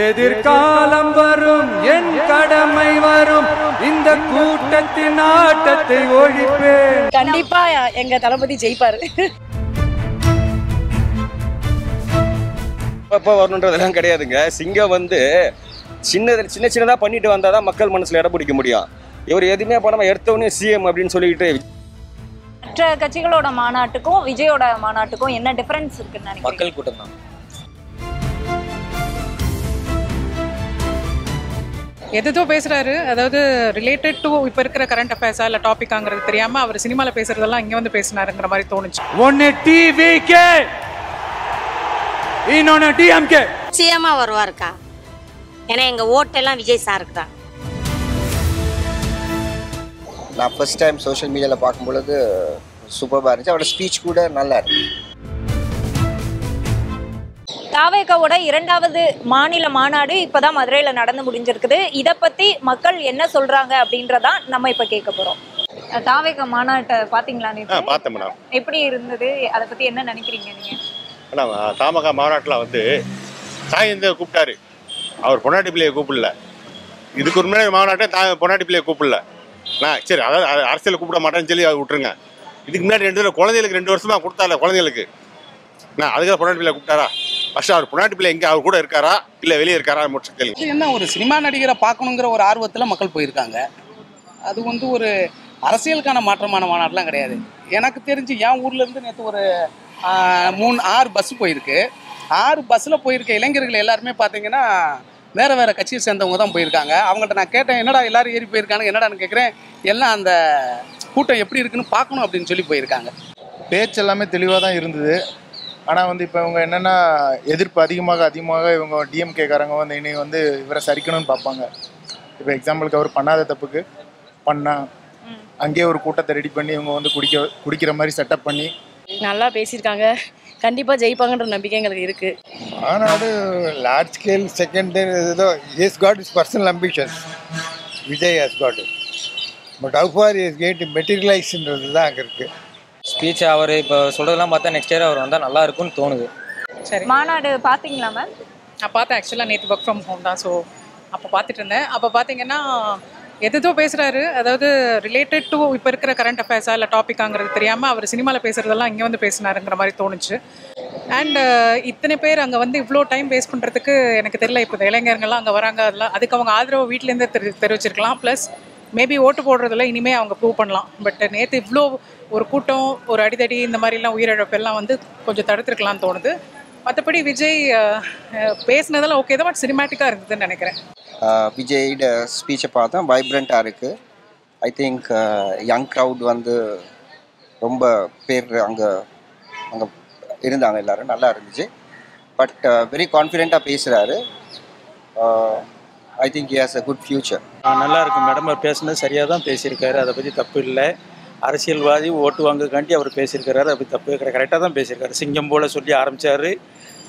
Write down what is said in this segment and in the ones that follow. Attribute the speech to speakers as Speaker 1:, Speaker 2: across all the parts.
Speaker 1: எதிர்காலம் வரும் என் கடமை வரும் இந்த கூட்டத்தின் ஆட்டத்தை ஒழிப்பேன்.
Speaker 2: கண்டிப்பா எங்க தளபதி ஜெயிப்பாரு.
Speaker 3: வரணுன்றதெல்லாம் கிடையாதுங்க. சிங்கம் வந்து சின்னதா பண்ணிட்டு வந்தாதான் மக்கள் மனசுல இடம் பிடிக்க முடியும். இவர் எதுவுமே பண்ணாம எடுத்தவனே சிஎம் அப்படின்னு சொல்லிட்டு.
Speaker 2: மற்ற கட்சிகளோட மாநாட்டுக்கும் விஜயோட மாநாட்டுக்கும் என்ன டிஃபரன்ஸ் இருக்குன்னு நினைக்கிறீங்க?
Speaker 3: மக்கள் கூட்டம் தான்.
Speaker 4: எதோ பேசுறாரு, அதாவது ரிலேட்டட் டு இப்ப இருக்கிற கரண்ட் அஃபேர்ஸா இல்ல டாபிக்காங்கிறது தெரியாம அவர் சினிமால பேசுறதெல்லாம் இங்க வந்து பேசினாருங்கிற மாதிரி தோணுச்சு.
Speaker 1: ஒன்னு டிவிகே இன்னொன்னு டிஎம்கே
Speaker 5: சிஎம்மா வருவாருக்கா. ஏன்னா எங்க ஓட்டெல்லாம் விஜய் சாருக்கு தான்.
Speaker 6: நான் ஃபர்ஸ்ட் டைம் சோஷியல் மீடியாவில் பார்க்கும்பொழுது சூப்பராக இருந்துச்சு. அவரோட ஸ்பீச் கூட நல்லா இருக்கு.
Speaker 2: தாவேகாவோட 2வது மாநில மாநாடு இப்பதான் மதுரையில நடந்து முடிஞ்சிருக்குது. இத பத்தி மக்கள் என்ன சொல்றாங்க அப்படின்றதான் நம்ம இப்ப கேட்க போறோம். தாவேகா மாநாட்டை பாத்தீங்களா?
Speaker 7: பார்த்தேன் மேடம்.
Speaker 2: எப்படி இருந்தது? அதை பத்தி என்ன நினைக்கிறீங்க நீங்க?
Speaker 7: மேடம், தாமகா மாநாட்டில் வந்து சாயந்தர் கூப்பிட்டாரு. அவர் பொன்னாட்டி பிள்ளையை கூப்பிடல. இதுக்கு ஒரு முன்னாடி மாநாட்டை பொன்னாட்டி பிள்ளையை கூப்பிடல. நான் சரி, அதாவது அரசியல் கூப்பிட மாட்டேன்னு சொல்லி அதை விட்டுருங்க. இதுக்கு முன்னாடி 2 குழந்தைகளுக்கு 2 வருஷமா கொடுத்தால குழந்தைகளுக்கு. நான் அதுக்காக பொன்னாட்டி பிள்ளையை கூப்பிட்டாரா? ஃபர்ஸ்ட் அவர் பொன்னாட்டி பிள்ளை எங்கே அவர் கூட இருக்காரா இல்லை வெளியே இருக்காரா மட்டும் கேளுங்க.
Speaker 8: என்ன ஒரு சினிமா நடிகரை பார்க்கணுங்கிற ஒரு ஆர்வத்தில் மக்கள் போயிருக்காங்க. அது வந்து ஒரு அரசியலுக்கான மாற்றமான மாநாட்டெலாம் கிடையாது. எனக்கு தெரிஞ்சு என் ஊர்லேருந்து நேற்று ஒரு 3-6 பஸ்ஸு போயிருக்கு. 6 பஸ்ஸில் போயிருக்க இளைஞர்கள் எல்லாருமே பார்த்தீங்கன்னா வேறு கட்சியை சேர்ந்தவங்க தான் போயிருக்காங்க. அவங்கள்ட்ட நான் கேட்டேன், என்னடா எல்லாரும் ஏறி போயிருக்காங்க, என்னடான்னு கேட்குறேன். எல்லாம் அந்த கூட்டம் எப்படி இருக்குன்னு பார்க்கணும் அப்படின்னு சொல்லி போயிருக்காங்க.
Speaker 9: பேச்சு எல்லாமே தெளிவாக தான் இருந்தது. ஆனால் வந்து இப்போ இவங்க என்னென்னா எதிர்ப்பு அதிகமாக இவங்க டிஎம்கேக்காரங்க வந்து இனி வந்து இவரை சரிக்கணும்னு பார்ப்பாங்க. இப்போ எக்ஸாம்பிளுக்கு அவர் பண்ணாத தப்புக்கு அங்கேயே ஒரு கூட்டத்தை ரெடி பண்ணி இவங்க வந்து குடிக்கிற மாதிரி செட்டப் பண்ணி
Speaker 2: நல்லா பேசியிருக்காங்க. கண்டிப்பாக ஜெயிப்பாங்கன்ற நம்பிக்கை எங்களுக்கு இருக்கு.
Speaker 6: மாநாடு லார்ஜ் ஸ்கேல் செகண்ட் ஏதோ is got is personal ambitions. Vijay has got it. But how far is going to மெட்டீரியலைஸ்ன்றது தான் அங்கே இருக்குது.
Speaker 3: ஸ்பீச் அவர் இப்போ சொல்றதெல்லாம் பார்த்தா நெக்ஸ்ட் இயர் அவர் வந்தால் நல்லா இருக்கும்னு தோணுது.
Speaker 4: சரி,
Speaker 2: மாநாடு பார்த்தீங்களா மேம்?
Speaker 4: நான் பார்த்தேன். ஆக்சுவலாக நேற்று ஒர்க் ஃப்ரம் ஹோம் தான். ஸோ அப்போ பார்த்துட்டு இருந்தேன். அப்போ பார்த்தீங்கன்னா எதோ பேசுறாரு, அதாவது ரிலேட்டட் டு இப்போ இருக்கிற கரண்ட் அஃபேர்ஸா இல்லை டாபிக்காங்கிறது தெரியாமல் அவர் சினிமாவில் பேசுறதெல்லாம் இங்கே வந்து பேசினாருங்கிற மாதிரி தோணுச்சு. அண்ட் இத்தனை பேர் அங்கே வந்து இவ்வளோ டைம் வேஸ்ட் பண்ணுறதுக்கு எனக்கு தெரியல. இப்போ இளைஞர்கள்லாம் அங்கே வராங்க, அதெல்லாம் அதுக்கு அவங்க ஆதரவு வீட்டிலேருந்தே தெரிவிச்சிருக்கலாம். ப்ளஸ் மேபி ஓட்டு போடுறதுல இனிமேல் அவங்க ப்ரூவ் பண்ணலாம். பட் நேற்று இவ்வளோ ஒரு கூட்டம், ஒரு அடிதடி, இந்த மாதிரிலாம் உயிரிழப்பெல்லாம் வந்து கொஞ்சம் தடுத்துருக்கலாம்னு தோணுது. மற்றபடி விஜய் பேசினதெல்லாம் ஓகே தான், பட் சினிமேட்டிக்காக இருந்ததுன்னு நினைக்கிறேன்.
Speaker 6: விஜயோட ஸ்பீச்சை பார்த்தா வைப்ரண்ட்டாக இருக்குது. ஐ திங்க் யங் க்ரௌட் வந்து ரொம்ப பேர் அங்கே இருந்தாங்க. எல்லோரும் நல்லா இருந்துச்சு. பட் வெரி கான்ஃபிடெண்ட்டாக பேசுகிறாரு. I think he has a good future.
Speaker 10: நல்லா இருக்கும் மேடம். அவர் பேசுனது சரியாக தான் பேசியிருக்காரு. அதை பற்றி தப்பு இல்லை. அரசியல்வாதி ஓட்டு வாங்குக்காண்டி அவர் பேசியிருக்கிறாரு. அதை பற்றி தப்பு கரெக்டாக தான் பேசியிருக்காரு. சிங்கம் போல் சொல்லி ஆரம்பித்தார்.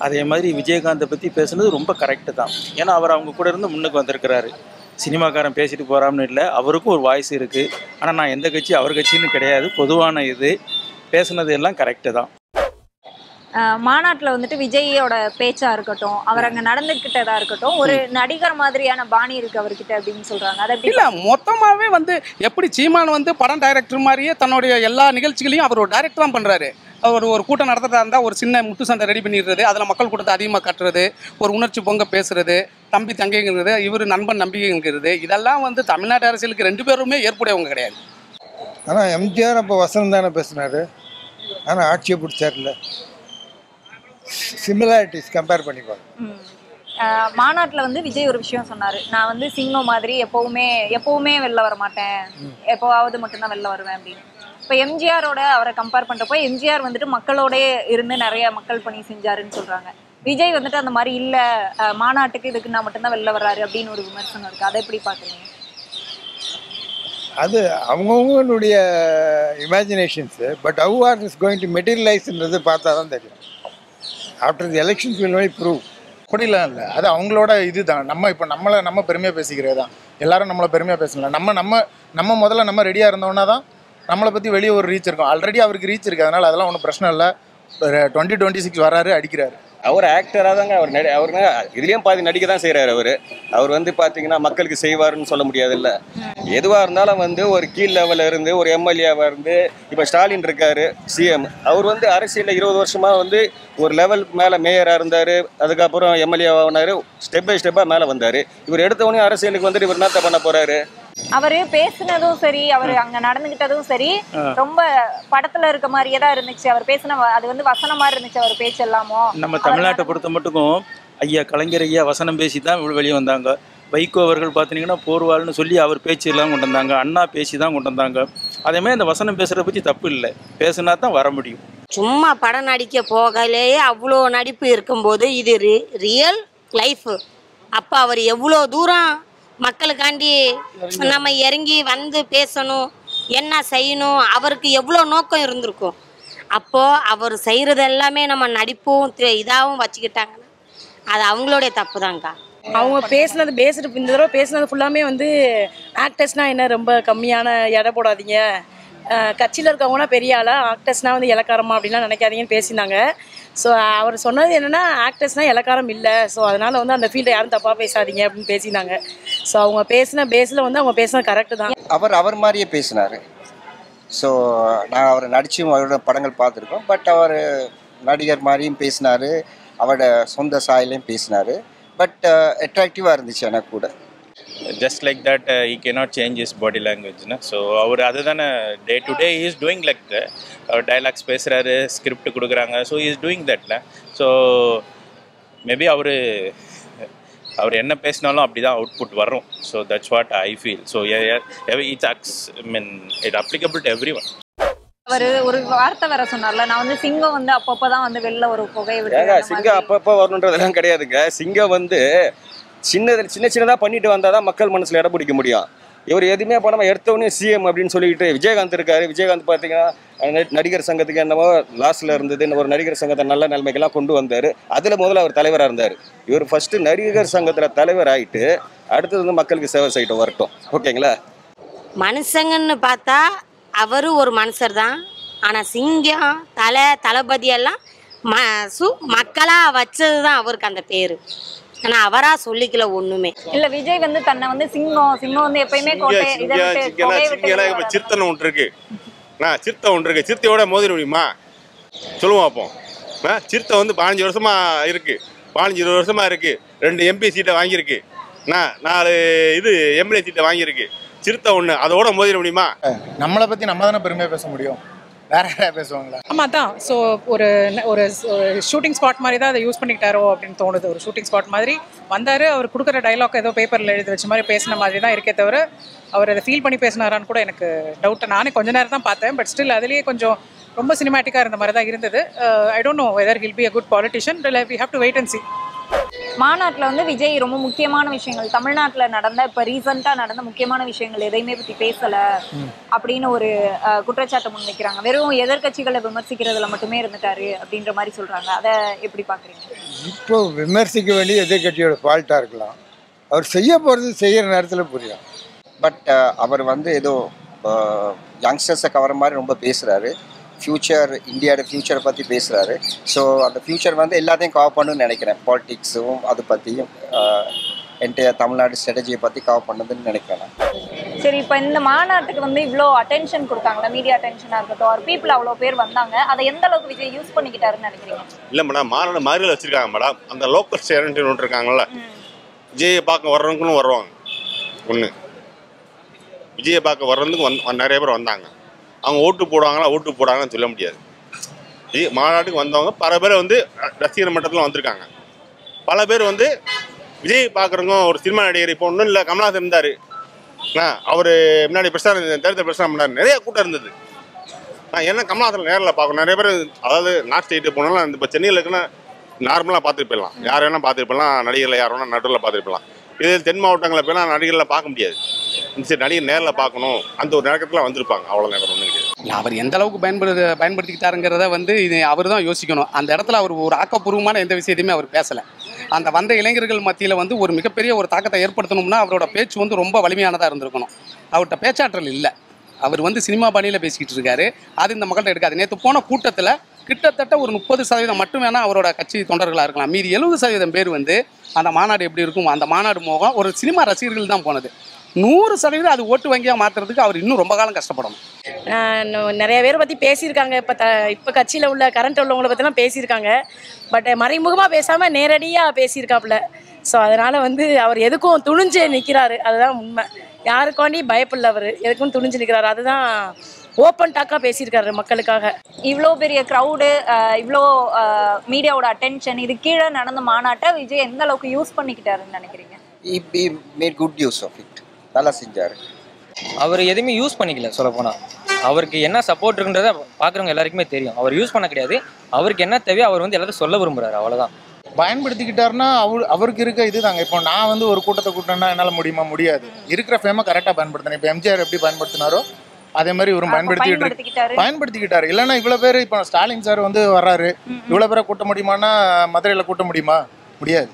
Speaker 10: அதே மாதிரி விஜயகாந்தை பற்றி பேசுனது ரொம்ப கரெக்டு தான். ஏன்னா அவர் அவங்க கூட இருந்து முன்னுக்கு வந்திருக்கிறாரு. சினிமாக்காரன் பேசிட்டு போகிறான்னு இல்லை, அவருக்கும் ஒரு வாய்ஸ் இருக்குது. ஆனால் நான் எந்த கட்சி அவர் கட்சின்னு கிடையாது, பொதுவான இது. பேசுனது எல்லாம் கரெக்டு தான்.
Speaker 2: மாநாட்டில் வந்துட்டு விஜயோட பேச்சா இருக்கட்டும், அவர் அங்கே நடந்துக்கிட்டதா இருக்கட்டும், ஒரு நடிகர் மாதிரியான பாணி இருக்கு அவர்கிட்ட அப்படின்னு சொல்றாங்க. அது
Speaker 8: இல்லை, மொத்தமாகவே வந்து எப்படி சீமான் வந்து படம் டைரக்டர் மாதிரியே தன்னுடைய எல்லா நிகழ்ச்சிகளையும் அவர் ஒரு டைரக்டர் தான் பண்ணுறாரு. அவர் ஒரு கூட்டம் நடத்துறதா இருந்தால் ஒரு சின்ன முட்டு சண்டை ரெடி பண்ணிடுறது, அதில் மக்கள் கூட்டத்தை அதிகமாக கட்டுறது, ஒரு உணர்ச்சி பொங்க பேசுறது, தம்பி தங்கைங்கிறது, இவர் நண்பன் நம்பிக்கைங்கிறது, இதெல்லாம் வந்து தமிழ்நாட்டு அரசியலுக்கு 2 பேருமே ஏற்புடையவங்க கிடையாது.
Speaker 6: ஆனால் எம்ஜிஆர் அப்போ வசனம் தானே பேசினார். ஆனால் ஆட்சியை பிடிச்சார்ல. சிமிலாரிட்டிஸ் கம்பேர் பண்ணிப்பாங்க.
Speaker 2: மாநாட்டில் வந்து விஜய் ஒரு விஷயம் சொன்னார், நான் வந்து சிங்கம் மாதிரி எப்போவுமே வெளில வர மாட்டேன், எப்போவாவது மட்டும்தான் வெளில வருவேன் அப்படின்னு. இப்போ எம்ஜிஆரோட அவரை கம்பேர் பண்ணுறப்போ எம்ஜிஆர் வந்துட்டு மக்களோடய இருந்து நிறைய மக்கள் பணி செஞ்சாருன்னு சொல்கிறாங்க. விஜய் வந்துட்டு அந்த மாதிரி இல்லை, மாநாட்டுக்கு இதுக்கு நான் மட்டும்தான் வெளில வர்றாரு அப்படின்னு ஒரு விமர்சனம் இருக்குது. அதை எப்படி பார்க்குறீங்க?
Speaker 6: அது அவங்கவுங்களுடைய imaginations. But how are is going to மெட்டீரியலைஸ்ன்றது பார்த்தா தான் தெரியும். After the elections will only prove.
Speaker 9: அப்படிலாம் இல்லை, அது அவங்களோட இது தான். இப்போ நம்ம பெருமையாக பேசிக்கிறது தான். எல்லாரும் நம்மளை பெருமையாக பேசலாம். நம்ம முதல்ல நம்ம ரெடியாக இருந்தோன்னா தான் நம்மளை பற்றி வெளியே ஒரு ரீச் இருக்கும். ஆல்ரெடி அவருக்கு ரீச் இருக்குது. அதனால் அதெல்லாம் ஒன்றும் பிரச்சனை இல்லை. 2026 வராரு, அடிக்கிறாரு.
Speaker 3: அவர் ஆக்டராக தாங்க அவருங்க இதுலேயும் பாதி நடிக்க தான் செய்கிறாரு. அவர் வந்து பார்த்தீங்கன்னா மக்களுக்கு செய்வாருன்னு சொல்ல முடியாதுல்ல. எதுவாக இருந்தாலும் வந்து ஒரு கீழ் லெவலில் இருந்து ஒரு எம்எல்ஏவாக இருந்து இப்போ ஸ்டாலின் இருக்காரு சிஎம். அவர் வந்து அரசியலில் 20 வருஷமாக வந்து ஒரு லெவல் மேலே மேயராக இருந்தார், அதுக்கப்புறம் எம்எல்ஏவானார், ஸ்டெப் பை ஸ்டெப்பாக மேலே வந்தார். இவர் எடுத்தவொடனே அரசியலுக்கு வந்துட்டு இவர் என்னத்த பண்ண போகிறாரு?
Speaker 2: அவரு பேசினதும் சரி, அவர் அங்க நடந்துகிட்டதும் சரி, ரொம்ப படத்துல இருக்க மாதிரியே தான் இருந்துச்சு. அவர் பேசின அது வந்து வசனம் மாதிரி இருந்துச்சு அவர் பேச்சு எல்லாமோ.
Speaker 10: நம்ம தமிழ்நாட்டை பொறுத்த மட்டுக்கும் ஐயா கலைஞர் ஐயா வசனம் பேசி தான் வெளியே வந்தாங்க. வைகோ அவர்கள் பார்த்தீங்கன்னா போர்வாள்னு சொல்லி அவர் பேச்சு எல்லாம் கொண்டு வந்தாங்க. அண்ணா பேசி தான் கொண்டு வந்தாங்க. அதேமாதிரி அந்த வசனம் பேசுறத பற்றி தப்பு இல்லை, பேசுனா தான் வர முடியும்.
Speaker 5: சும்மா படம் நடிக்க போகலேயே அவ்வளோ நடிப்பு இருக்கும்போது இது ரியல் லைஃப். அப்போ அவர் எவ்வளோ தூரம் மக்களுக்காண்டி நம்ம இறங்கி வந்து பேசணும், என்ன செய்யணும், அவருக்கு எவ்வளோ நோக்கம் இருந்திருக்கும். அப்போது அவர் செய்கிறது எல்லாமே நம்ம நடிப்பும் இதாகவும் வச்சுக்கிட்டாங்கன்னா அது அவங்களுடைய தப்பு தாங்க்கா.
Speaker 11: அவங்க பேசுனது இந்த தடவை பேசுனது ஃபுல்லாமே வந்து ஆக்டர்ஸ்னால் என்ன ரொம்ப கம்மியான எடை போடாதீங்க, கட்சியில் இருக்கவங்கன்னா பெரிய ஆளாக, ஆக்டர்ஸ்னால் வந்து இலக்காரமா அப்படின்லாம் நினைக்காதீங்கன்னு பேசினாங்க. ஸோ அவர் சொன்னது என்னென்னா ஆக்டர்ஸ்னால் இலக்காரம் இல்லை, ஸோ அதனால் வந்து அந்த ஃபீல்டை யாரும் தப்பாக பேசாதீங்க அப்படின்னு பேசினாங்க. ஸோ அவங்க பேசின பேஸில் வந்து அவங்க பேசினது கரெக்டு தான்.
Speaker 6: அவர் மாதிரியே பேசினார். ஸோ நான் அவரை நடிச்சும் அவரோட படங்கள் பார்த்துருக்கோம். பட் அவர் நடிகர் மாதிரியும் பேசினார், அவரோட சொந்த சாயிலையும் பேசினார். பட் அட்ராக்டிவாக இருந்துச்சு எனக்கு கூட.
Speaker 12: Just like that, he cannot change his body language. So அவர் அதுதானே day to day he is doing like that. Dialogues பேசுகிறாரு, ஸ்கிரிப்ட் கொடுக்குறாங்க. So he is doing that. So maybe அவர் என்ன பேசினாலும் அப்படி தான் அவுட்புட் வரும். So that's what I feel. So it applicable to everyone.
Speaker 2: அவர் ஒரு வார்த்தை வேற சொன்னார்ல, நான் வந்து சிங்கம் வந்து அப்பப்பதான் வந்து வெளில ஒரு புகையை விட்டு.
Speaker 3: சிங்கம் அப்பப்போ வரணுன்றதெல்லாம் கிடையாதுங்க. சிங்கம் வந்து சின்னதாக பண்ணிட்டு வந்தால் தான் மக்கள் மனசில் இடம் பிடிக்க முடியும். இவர் எதுவுமே பண்ணாமல் எடுத்தவொடனே சிஎம் அப்படின்னு சொல்லிட்டு விஜயகாந்த் இருக்காரு. விஜயகாந்த் பார்த்தீங்கன்னா நடிகர் சங்கத்துக்கு என்னவோ லாஸ்ட்டில் இருந்தது, ஒரு நடிகர் சங்கத்தை நல்ல நிலைமைக்கெல்லாம் கொண்டு வந்தார். அதில் முதல்ல அவர் தலைவராக இருந்தார். இவர் ஃபஸ்ட்டு நடிகர் சங்கத்தில் தலைவர் ஆகிட்டு அடுத்தது வந்து மக்களுக்கு சேவை செய்யிட்டு வரட்டும். ஓகேங்களா?
Speaker 5: மனுஷங்கன்னு பார்த்தா அவரு ஒரு மனுஷர் தான். ஆனால் சிங்கம் தளபதியெல்லாம் மக்களாக வச்சது தான் அவருக்கு அந்த பேர். ஆனால் அவரா சொல்லிக்கல ஒண்ணுமே
Speaker 2: இல்ல. விஜய் வந்து தன்னை வந்து சிங்கம் வந்து எப்பயுமே
Speaker 7: சிறுத்தனை ஒன்று இருக்கு, சிறுத்தை ஒன்று இருக்கு. சிறுத்தையோட மோதிர முடியுமா சொல்லுவோம். அப்போ சிறுத்தை வந்து 15 வருஷமா இருக்கு, 15-20 வருஷமா இருக்கு. 2 MP சீட்டை வாங்கியிருக்கு, 4 எம்எல்ஏ சீட்டை வாங்கியிருக்கு. சிறுத்தை ஒன்று அதோட மோதிர முடியுமா?
Speaker 9: நம்மளை பற்றி நம்ம தானே பெருமையாக பேச முடியும், வேற யாராவது பேசுவாங்களா?
Speaker 4: ஆமாம் தான். ஸோ ஒரு ஷூட்டிங் ஸ்பாட் மாதிரி தான் அதை யூஸ் பண்ணிக்கிட்டாரோ அப்படின்னு தோணுது. ஒரு ஷூட்டிங் ஸ்பாட் மாதிரி வந்தார், அவர் கொடுக்குற டைலாக் ஏதோ பேப்பரில் எழுதி வச்ச மாதிரி பேசின மாதிரி தான் இருக்கே தவிர அவர் அதை ஃபீல் பண்ணி பேசினாரான்னு கூட எனக்கு டவுட்டு. நானே கொஞ்ச நேரம் தான் பார்த்தேன். பட் ஸ்டில் அதுலேயே கொஞ்சம் ரொம்ப சினிமேட்டிக்காக இருந்த மாதிரி தான் இருந்தது. I don't know whether he'll be a good politician. We have to wait and see.
Speaker 2: மாநாட்டில் வந்து விஜய் ரொம்ப முக்கியமான விஷயங்கள், தமிழ்நாட்டில் நடந்த இப்போ ரீசெண்டாக நடந்த முக்கியமான விஷயங்கள் எதையுமே பற்றி பேசலை அப்படின்னு ஒரு குற்றச்சாட்டை முன்வைக்கிறாங்க. வெறும் எதிர்கட்சிகளை விமர்சிக்கிறதுல மட்டுமே இருந்துட்டாரு அப்படின்ற மாதிரி சொல்கிறாங்க. அதை எப்படி பார்க்குறீங்க?
Speaker 13: இப்போ விமர்சிக்க வேண்டிய எதிர்கட்சியோட ஃபால்ட்டாக இருக்கலாம், அவர் செய்ய போகிறது செய்கிற நேரத்தில் புரியும்.
Speaker 6: பட் அவர் வந்து ஏதோ யங்ஸ்டர்ஸை கவர மாதிரி ரொம்ப பேசுகிறாரு. ஃப்யூச்சர், இந்தியாவோட ஃப்யூச்சரை பற்றி பேசுகிறாரு. ஸோ அந்த ஃப்யூச்சர் வந்து எல்லாத்தையும் கவர் பண்ணணும்னு நினைக்கிறேன். பாலிட்டிக்ஸும் அது பற்றியும் என்டையர் தமிழ்நாடு ஸ்ட்ராட்டஜியை பற்றி கவர் பண்ணுதுன்னு நினைக்கிறேன்.
Speaker 2: சரி, இப்போ இந்த மாநாட்டுக்கு வந்து இவ்வளோ அட்டென்ஷன் கொடுத்தாங்களா, மீடியா அட்டென்ஷனாக இருக்கட்டும், ஒரு பீப்புள் அவ்வளோ பேர் வந்தாங்க, அதை எந்த அளவுக்கு விஜய் யூஸ் பண்ணிக்கிட்டாருன்னு நினைக்கிறீங்க?
Speaker 7: இல்லை மேடம், மாநாடு மாதிரி வச்சுருக்காங்க மேடம். அந்த லோக்கல் ஸ்டேரண்ட்டு ஒன்று இருக்காங்கல்ல, விஜயை பார்க்க வர்றவங்களும் வருவாங்க. ஒன்று விஜயை பார்க்க வர்றதுக்கு நிறைய பேர் வந்தாங்க. அவங்க ஓட்டு போடுவாங்கன்னு சொல்ல முடியாது. மாநாட்டுக்கு வந்தவங்க பல பேர் வந்து ரசிகர் மட்டத்தில் வந்திருக்காங்க. பல பேர் வந்து விஜய் பார்க்குறவங்க ஒரு சினிமா நடிகர். இப்போ ஒன்றும் இல்லை, கமல்ஹாசன் இருந்தார், அவர் முன்னாடி தேர்தல் பிரச்சாரம் பண்ணார், நிறைய கூட்டம் இருந்தது. என்ன கமல்ஹாசன் நேரில் பார்க்கணும். நிறைய பேர் அதாவது நார்த் ஸ்டேட்டு போனாலும் இப்போ சென்னையில் இருக்குன்னா நார்மலாக பார்த்துட்டு போயிடலாம், யார் வேணால் பார்த்துட்டு போயிடலாம், நடிகரில் யார் வேணால் நடுவில் பார்த்துட்டு போயிடலாம். இது தென் மாவட்டங்களில் போனால் நடிகரில் பார்க்க முடியாது. சரி, நடிகர் நேரில் பார்க்கணும் அந்த ஒரு நேரத்தில் வந்திருப்பாங்க, அவ்வளோ நேரம் ஒன்றும் கிடையாது.
Speaker 8: அவர் எந்த அளவுக்கு பயன்படுத்திக்கிட்டாருங்கிறத வந்து இது அவர் தான் யோசிக்கணும். அந்த இடத்துல அவர் ஒரு ஆக்கப்பூர்வமான எந்த விஷயத்தையுமே அவர் பேசலை. அந்த வந்த இளைஞர்கள் மத்தியில் வந்து ஒரு மிகப்பெரிய ஒரு தாக்கத்தை ஏற்படுத்தணும்னா அவரோட பேச்சு வந்து ரொம்ப வலிமையானதாக இருந்திருக்கணும். அவர்கிட்ட பேச்சாற்றல் இல்லை. அவர் வந்து சினிமா பாணியில் பேசிக்கிட்டு இருக்காரு. அது இந்த மக்கள்கிட்ட எடுக்காது. நேற்று போன கூட்டத்தில் கிட்டத்தட்ட ஒரு 30% மட்டும் வேணால் அவரோட கட்சி தொண்டர்களாக இருக்கலாம். மீதி 70% பேர் வந்து அந்த மாநாடு எப்படி இருக்கும், அந்த மாநாடு மோகம் ஒரு சினிமா ரசிகர்கள் தான் போனது. 100% அது ஓட்டு வங்கியாக மாற்றுறதுக்கு அவர் இன்னும் ரொம்ப காலம் கஷ்டப்படணும்.
Speaker 11: நிறைய பேரை பற்றி பேசியிருக்காங்க. இப்போ கட்சியில் உள்ள கரண்ட் உள்ளவங்களை பற்றிலாம் பேசியிருக்காங்க. பட் மறைமுகமாக பேசாமல் நேரடியாக பேசியிருக்காப்புல. ஸோ அதனால் வந்து அவர் எதுக்கும் துணிஞ்சு நிற்கிறாரு. அதுதான் உண்மை. யாருக்காண்டி பயப்படல, அவர் எதுக்கும் துணிஞ்சு நிற்கிறாரு. அதுதான் ஓப்பன் டாக்காக பேசியிருக்காரு மக்களுக்காக.
Speaker 2: இவ்வளோ பெரிய க்ரௌடு, இவ்வளோ மீடியாவோட அட்டென்ஷன், இது கீழே நடந்த மாநாட்டை விஜய் எந்த அளவுக்கு யூஸ் பண்ணிக்கிட்டாருன்னு நினைக்கிறீங்க?
Speaker 6: He made good use of it. நல்லா செஞ்சார்.
Speaker 14: அவர் எதுவுமே யூஸ் பண்ணிக்கல. சொல்லப்போனால் அவருக்கு என்ன சப்போர்ட் இருக்குன்றத பார்க்குறவங்க எல்லாருக்குமே தெரியும். அவர் யூஸ் பண்ண கிடையாது. அவருக்கு என்ன தேவையோ அவர் வந்து எல்லாத்தையும் சொல்ல விரும்புகிறாரு, அவ்வளோதான்.
Speaker 9: பயன்படுத்திக்கிட்டாருன்னா அவருக்கு இருக்க இதுதாங்க. இப்போ நான் வந்து ஒரு கூட்டத்தை கூட்டினா என்னால் முடியாது. இருக்கிற ஃபேமை கரெக்டாக பயன்படுத்தினேன். இப்போ எம்ஜிஆர் எப்படி பயன்படுத்தினாரோ அதே மாதிரி இவரும் பயன்படுத்திக்கிட்டாரு. இல்லைன்னா இவ்வளோ பேர் இப்போ ஸ்டாலின் சார் வந்து வர்றாரு, இவ்வளோ பேரை கூட்ட முடியுமான்னா மதுரையில் கூட்ட முடியுமா? முடியாது.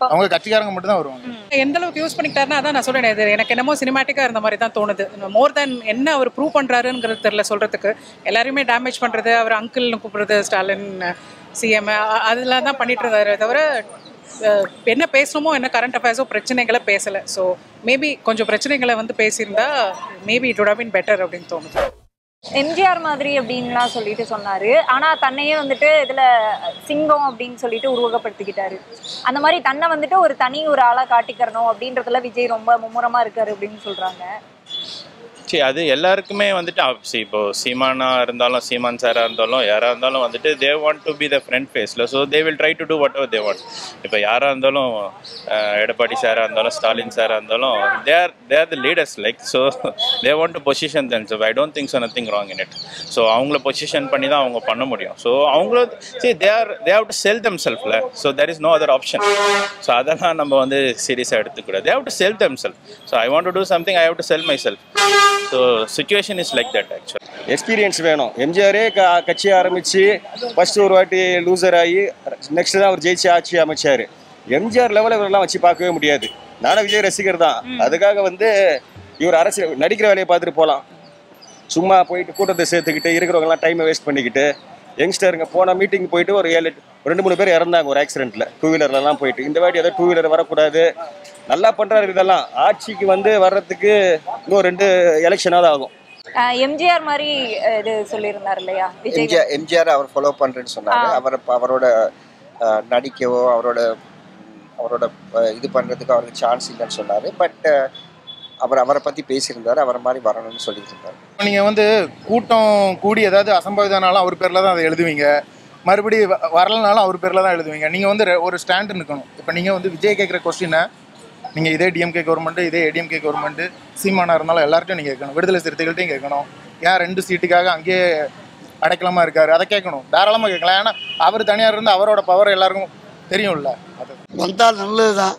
Speaker 9: அவங்க கட்சிக்காரங்க மட்டும் தான் வருவாங்க.
Speaker 4: எந்த அளவுக்கு யூஸ் பண்ணிக்கிட்டாருன்னா அதான் நான் சொல்றேன். இது எனக்கு என்னமோ சினிமாட்டிக்கா இருந்த மாதிரி தான் தோணுது. மோர் தென் என்ன அவர் ப்ரூவ் பண்றாருங்கிறது தெரியல சொல்றதுக்கு. எல்லாருமே டேமேஜ் பண்றது, அவர் அங்கிள்னு கூப்பிடுறது, ஸ்டாலின் சிஎம் அதெல்லாம் தான் பண்ணிட்டு இருந்தாரு தவிர என்ன பேசணுமோ என்ன கரண்ட் அஃபேர்ஸோ பிரச்சனைகளை பேசலை. ஸோ மேபி கொஞ்சம் பிரச்சனைகளை வந்து பேசியிருந்தா maybe it would have been better அப்படின்னு தோணுது.
Speaker 2: எம்ஜிஆர் மாதிரி அப்படின்லாம் சொல்லிட்டு சொன்னாரு. ஆனா தன்னையே வந்துட்டு இதுல சிங்கம் அப்படின்னு சொல்லிட்டு உருவகப்படுத்திக்கிட்டாரு. அந்த மாதிரி தன்னை வந்துட்டு ஒரு ஆளா காட்டிக்கிறணும் அப்படின்றதுல விஜய் ரொம்ப மும்முரமா இருக்காரு அப்படின்னு சொல்றாங்க.
Speaker 12: சரி, அது எல்லாருக்குமே வந்துட்டு இப்போ சீமானா இருந்தாலும் சீமான் சாராக இருந்தாலும் யாராக இருந்தாலும் வந்துட்டு they want to be the front ஃபேஸில். So they will try to do whatever they want. இப்போ யாராக இருந்தாலும் எடப்பாடி சாராக இருந்தாலும் ஸ்டாலின் சாராக இருந்தாலும் they are the leaders like. So they want to position then. So I don't think so nothing wrong in it. So அவங்கள position பண்ணி தான் அவங்க பண்ண முடியும். ஸோ அவங்கள they have to sell them செல்ஃப்ல. So there is no other option. So அதெல்லாம் நம்ம வந்து சீரியஸாக எடுத்துக்கூடாது. They have to sell them self. So I want to do something, I have to sell myself. So situation is like that. Actually
Speaker 3: experience வேணும். எம்ஜிஆரே கட்சி ஆரம்பித்து first ஒரு வாட்டி லூசர் ஆகி நெக்ஸ்ட் தான் அவர் ஜெயிச்சு ஆட்சி அமைச்சார். எம்ஜிஆர் லெவலில் இவரெல்லாம் வச்சு பார்க்கவே முடியாது. நானும் விஜய் ரசிகர் தான். அதுக்காக வந்து இவர் அரசியல் நடிக்கிற வேலையை பார்த்துட்டு போகலாம். சும்மா போயிட்டு கூட்டத்தை சேர்த்துக்கிட்டு இருக்கிறவங்கலாம் டைமை வேஸ்ட் பண்ணிக்கிட்டு யங்ஸ்டருங்க போன மீட்டிங் போயிட்டு ஒரு 2-3 பேர் இறந்தாங்க ஒரு ஆக்சிடென்ட்டில், 2 வீலர்லாம் போயிட்டு. இந்த வாட்டி ஏதோ 2 வீலர் வரக்கூடாது. நல்லா பண்ணுறாரு. இதெல்லாம் ஆட்சிக்கு வந்து வர்றதுக்கு இன்னும் 2 எலெக்ஷனாவது ஆகும்.
Speaker 2: எம்ஜிஆர் மாதிரி இது சொல்லியிருந்தார் இல்லையா விஜய்?
Speaker 6: எம்ஜிஆர் அவர் ஃபாலோ பண்ணுறேன்னு சொன்னார். அவரோட நடிக்கவோ அவரோட இது பண்ணுறதுக்கு அவருக்கு சான்ஸ் இல்லைன்னு சொன்னார். பட் அவரை பற்றி பேசியிருந்தார். அவரை மாதிரி வரணும்னு சொல்லிட்டு இருந்தார்.
Speaker 9: நீங்கள் வந்து கூட்டம் கூடி ஏதாவது அசம்பாவிதானாலும் அவர் பேரில் தான் அதை எழுதுவீங்க. மறுபடியும் வரலனாலும் அவர் பேரில் தான் எழுதுவீங்க. நீங்கள் வந்து ஒரு ஸ்டாண்டு நிற்கணும். இப்போ நீங்கள் வந்து விஜய் கேட்குற கொஸ்டினை நீங்கள் இதே டிஎம்கே கவர்மெண்ட்டு, இதே ஏடிஎம்கே கவர்மெண்ட்டு, சீமானா இருந்தாலும் எல்லார்ட்டையும் நீங்கள் கேட்கணும். விடுதலை சிறுத்தைகள்ட்டையும் கேட்கணும். ஏன் 2 சீட்டுக்காக அங்கேயே அடைக்கலமாக இருக்காரு, அதை கேட்கணும். தாராளமாக கேட்கலாம். ஏன்னா அவர் தனியார் இருந்து அவரோட பவர் எல்லாருக்கும் தெரியும்ல. அது
Speaker 15: வந்தால் நல்லது தான்.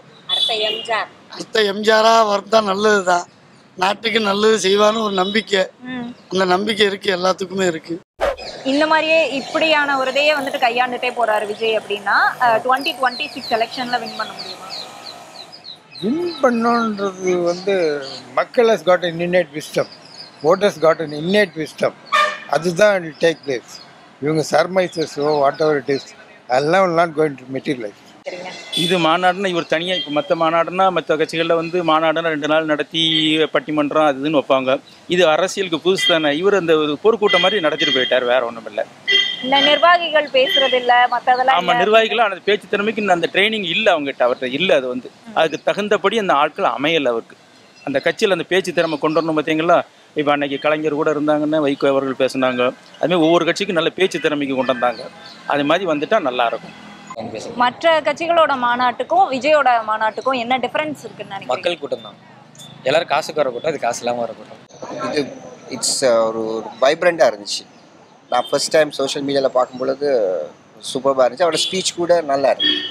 Speaker 15: அடுத்த எம்ஜிஆராக வந்தால் நல்லது தான். நாட்டுக்கு நல்லது செய்வான்னு ஒரு நம்பிக்கை, அந்த நம்பிக்கை இருக்குது, எல்லாத்துக்குமே இருக்குது.
Speaker 2: இந்த மாதிரியே இப்படியான ஒரு இதையே வந்துட்டு கையாண்டுட்டே போறாரு விஜய் அப்படின்னா 2026 எலெக்ஷன்ல வின் பண்ண முடியுமா?
Speaker 13: வின் பண்ணணுன்றது வந்து மக்கள் has got an innate wisdom, voters got an innate wisdom. அதுதான் will take place. இவங்க சர்மைசஸோ வாட் எவர் இட் இஸ் அதெல்லாம் will not going to materialize.
Speaker 10: இது மாநாடுனா இவர் தனியாக இப்போ மற்ற மாநாடுனா மற்ற கட்சிகளில் வந்து மாநாடுனா 2 நாள் நடத்தி பட்டிமன்றம் அது இதுன்னு வைப்பாங்க. இது அரசியலுக்கு புதுசு தானே. இவர் அந்த பொறுக்கூட்டம் மாதிரி நடத்திட்டு போயிட்டார், வேற ஒன்றும் இல்லை.
Speaker 2: இந்த நிர்வாகிகள் பேசுறது இல்லை மற்றதெல்லாம்.
Speaker 10: ஆமாம், நிர்வாகிகள் அந்த பேச்சு திறமைக்கு அந்த ட்ரைனிங் இல்லை அவங்ககிட்ட, அவர்கிட்ட இல்லை. அது வந்து அதுக்கு தகுந்தபடி அந்த ஆட்கள் அமையலை அவருக்கு. அந்த கட்சியில் அந்த பேச்சு திறமை கொண்டு வரணும். பார்த்தீங்களா, இப்போ அன்னைக்கு கலைஞர் கூட இருந்தாங்கன்னா வைகோ அவர்கள் பேசுனாங்க. அதுமாதிரி ஒவ்வொரு கட்சிக்கும் நல்ல பேச்சு திறமைக்கு கொண்டு வந்தாங்க. அது மாதிரி வந்துட்டால் நல்லாயிருக்கும்.
Speaker 2: மற்ற கட்சிகளோட மாநாட்டுக்கும் விஜயோட மாநாட்டுக்கும் என்ன டிஃபரன்ஸ் இருக்குன்னு நினைக்கிறீங்க?
Speaker 14: மக்கள் கூட்டம் தான். எல்லாரும் காசுக்கு வர கூட்டம், அது காசு இல்லாமல் வர கூட்டம்.
Speaker 6: இது இட்ஸ் ஒரு வைப்ரண்டாக இருந்துச்சு. நான் ஃபர்ஸ்ட் டைம் சோஷியல் மீடியாவில் பார்க்கும்பொழுது சூப்பராக இருந்துச்சு. அவரோட ஸ்பீச் கூட நல்லா இருந்துச்சு.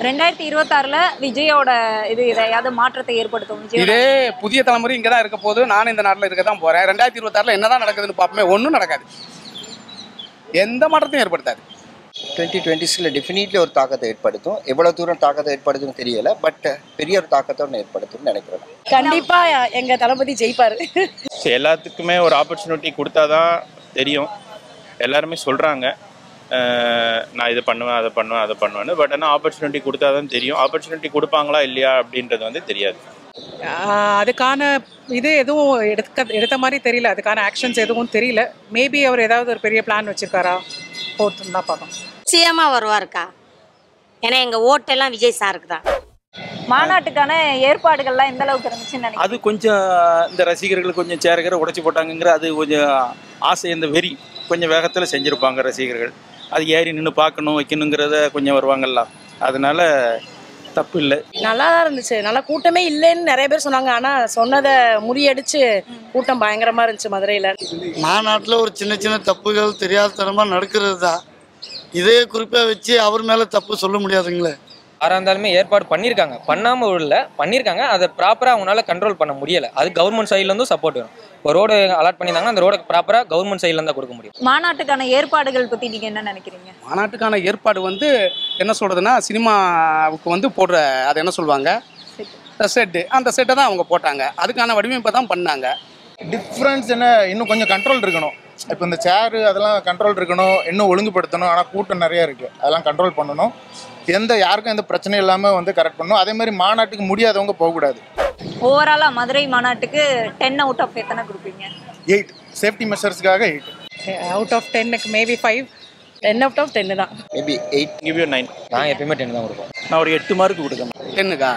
Speaker 2: 2026ல் விஜயோட இது எதையாவது மாற்றத்தை ஏற்படுத்தும்?
Speaker 8: இதே புதிய தலைமுறை இங்கே தான் இருக்க போது, நானும் இந்த நாட்டில் இருக்க தான் போகிறேன். 2026ல் என்ன தான் நடக்குதுன்னு பார்ப்போமே, ஒன்றும் நடக்காது. எந்த மாற்றத்தையும் ஏற்படுத்தாது.
Speaker 6: 2026ல் டெஃபினெட்லி ஒரு தாக்கத்தை ஏற்படுத்தும். எவ்வளோ தூரம் தாக்கத்தை ஏற்படுத்தும் தெரியல, பட் பெரிய ஒரு தாக்கத்தை ஒன்று ஏற்படுத்தும்னு நினைக்கிறேன்.
Speaker 11: கண்டிப்பாக எங்கள் தளபதி ஜெயிப்பார்.
Speaker 12: எல்லாத்துக்குமே ஒரு ஆப்பர்ச்சுனிட்டி கொடுத்தா தான் தெரியும். எல்லாருமே சொல்கிறாங்க. நான் இது பண்ணுவேன் அதை பண்ணுவேன் அதை பண்ணுவேன்னு. பட் ஆனால் ஆப்பர்ச்சுனிட்டி கொடுத்தா தான் தெரியும். ஆப்பர்ச்சுனிட்டி கொடுப்பாங்களா இல்லையா அப்படின்றது வந்து தெரியாது.
Speaker 4: அதுக்கான இது எதுவும் எடுத்த மாதிரி தெரியல, அதுக்கான ஆக்ஷன்ஸ் எதுவும் தெரியல. மேபி அவர் ஏதாவது ஒரு பெரிய பிளான் வச்சிருக்காரா போட்டுன்னு தான் பார்க்கணும்.
Speaker 5: நிச்சயமா வருவாருக்கா, ஏன்னா எங்க ஓட்டெல்லாம் விஜய் சாருக்கு தான்.
Speaker 2: மாநாட்டுக்கான ஏற்பாடுகள்லாம் எந்த அளவுக்கு இருந்துச்சுன்னு நினைக்கிறேன்?
Speaker 10: அது கொஞ்சம் இந்த ரசிகர்கள் கொஞ்சம் சேரகிற உடைச்சி போட்டாங்கங்கிற அது கொஞ்சம் ஆசை, இந்த வெறி கொஞ்சம் வேகத்தில் செஞ்சுருப்பாங்க ரசிகர்கள். அது ஏறி நின்று பார்க்கணும் வைக்கணுங்கிறத கொஞ்சம் வருவாங்கல்ல, அதனால தப்பு இல்லை.
Speaker 11: நல்லா தான் இருந்துச்சு. நல்லா கூட்டமே இல்லைன்னு நிறைய பேர் சொன்னாங்க. ஆனால் சொன்னதை முறியடிச்சு கூட்டம் பயங்கரமாக இருந்துச்சு மதுரையில்.
Speaker 15: மாநாட்டில் ஒரு சின்ன சின்ன தப்புகள் தெரியாதனமாக நடக்கிறது தான். இதே குறிப்பாக வச்சு அவர் மேலே தப்பு சொல்ல முடியாதுங்களே.
Speaker 14: யாராக இருந்தாலுமே ஏற்பாடு பண்ணியிருக்காங்க, பண்ணாமல் இல்லை பண்ணியிருக்காங்க. அதை ப்ராப்பராக அவங்களால கண்ட்ரோல் பண்ண முடியலை. அது கவர்மெண்ட் சைட்லேருந்தும் சப்போர்ட் வேணும். இப்போ ரோடு அலாட் பண்ணியிருந்தாங்கன்னா அந்த ரோடு ப்ராப்பராக கவர்மெண்ட் சைட்லேருந்து தான் கொடுக்க முடியும்.
Speaker 2: மாநாட்டுக்கான ஏற்பாடுகள் பற்றி நீங்கள் என்ன நினைக்கிறீங்க?
Speaker 8: மாநாட்டுக்கான ஏற்பாடு வந்து என்ன சொல்கிறதுனா, சினிமாவுக்கு வந்து போடுற அது என்ன சொல்லுவாங்க செட்டு, அந்த செட்டை தான் அவங்க போட்டாங்க. அதுக்கான வடிவமைப்பை தான் பண்ணாங்க.
Speaker 9: டிஃப்ரென்ஸ் என்ன, இன்னும் கொஞ்சம் கண்ட்ரோல் இருக்கணும். இப்போ இந்த சேரு அதெல்லாம் கண்ட்ரோல் இருக்கணும், இன்னும் ஒழுங்குபடுத்தணும். ஆனால் கூட்டம் நிறையா இருக்குது, அதெல்லாம் கண்ட்ரோல் பண்ணணும். யாருக்கும் எந்த பிரச்சனையும் இல்லாமல் வந்து கரெக்ட் பண்ணணும். அதே மாதிரி மாநாட்டுக்கு முடியாதவங்க போகக்கூடாது.
Speaker 2: ஓவராலாக மதுரை மாநாட்டுக்கு 10 out of எத்தனை கொடுப்பீங்க?
Speaker 9: 8. சேஃப்டி மெஷர்ஸ்க்காக 8.
Speaker 4: அவுட் ஆஃப் 10க்கு மேபி 5.
Speaker 11: 10 out of 10 தான்.
Speaker 6: மேபி 8.
Speaker 12: Give you 9.
Speaker 14: நான் எப்பயுமே 10 தான் கொடுப்போம்.
Speaker 10: நான் ஒரு 8 மார்க் கொடுக்கணும்.
Speaker 8: 10க்கா